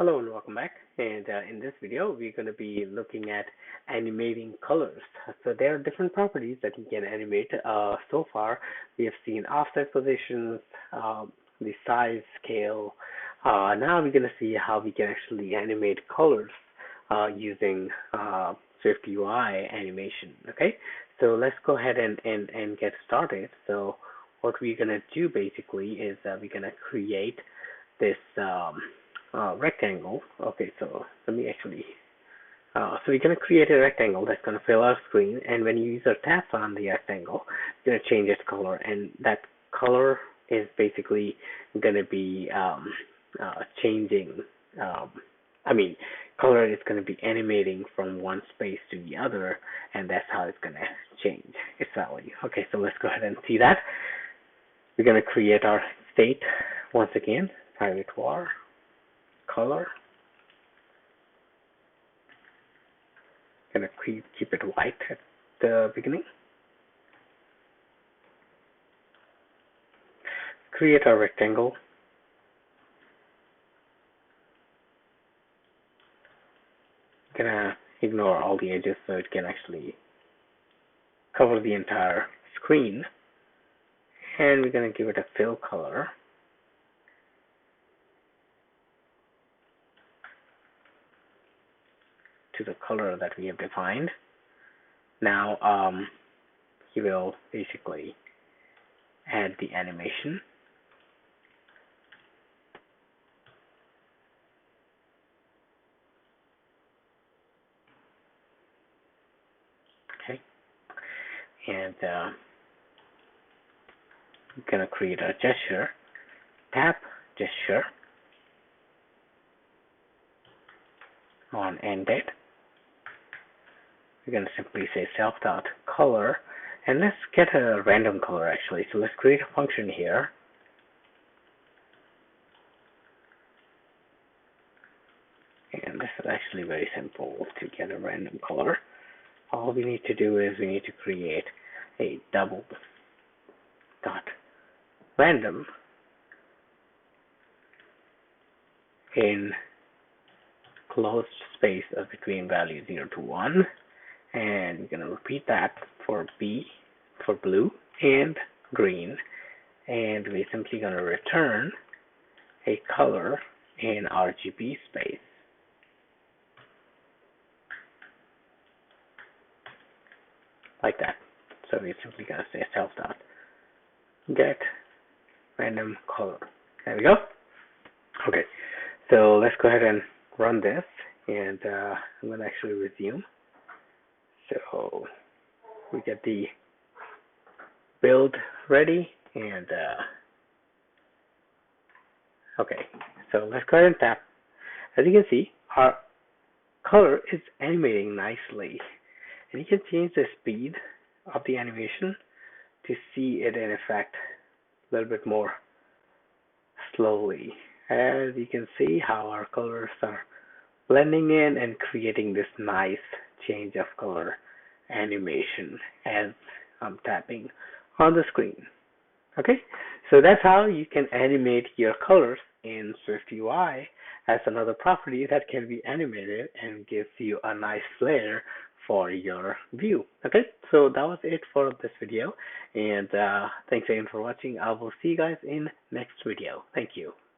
Hello and welcome back. And in this video, we're going to be looking at animating colors. So there are different properties that you can animate. So far, we have seen offset positions, the size, scale. Now we're going to see how we can actually animate colors using SwiftUI animation. Okay, so let's go ahead and get started. So what we're going to do basically is we're going to create this rectangle. Okay, so let me actually, so we're going to create a rectangle that's going to fill our screen, and when user taps on the rectangle, it's going to change its color, and that color is basically going to be changing, color is going to be animating from one space to the other, and that's how it's going to change its value. Okay, so let's go ahead and see that. We're going to create our state once again, private var color. Gonna keep it white at the beginning. Create a rectangle. Gonna ignore all the edges so it can actually cover the entire screen. And we're gonna give it a fill color. To the color that we have defined. Now you will basically add the animation. Okay, and I'm gonna create a gesture, tap gesture on end date. We're going to simply say self.color, and let's get a random color actually. So let's create a function here. And this is actually very simple to get a random color. All we need to do is we need to create a double dot random in closed space of between value 0 to 1. And we're going to repeat that for B, for blue and green. And we're simply going to return a color in RGB space. Like that. So we're simply going to say self.get random color. There we go. Okay. So let's go ahead and run this. And I'm going to actually resume. So we get the build ready, and okay, so let's go ahead and tap. As you can see, our color is animating nicely, and you can change the speed of the animation to see it in effect a little bit more slowly. As you can see how our colors are blending in and creating this nice change of color animation as I'm tapping on the screen. Okay, so that's how you can animate your colors in SwiftUI as another property that can be animated and gives you a nice flair for your view. Okay, so that was it for this video, and thanks again for watching. I will see you guys in next video. Thank you.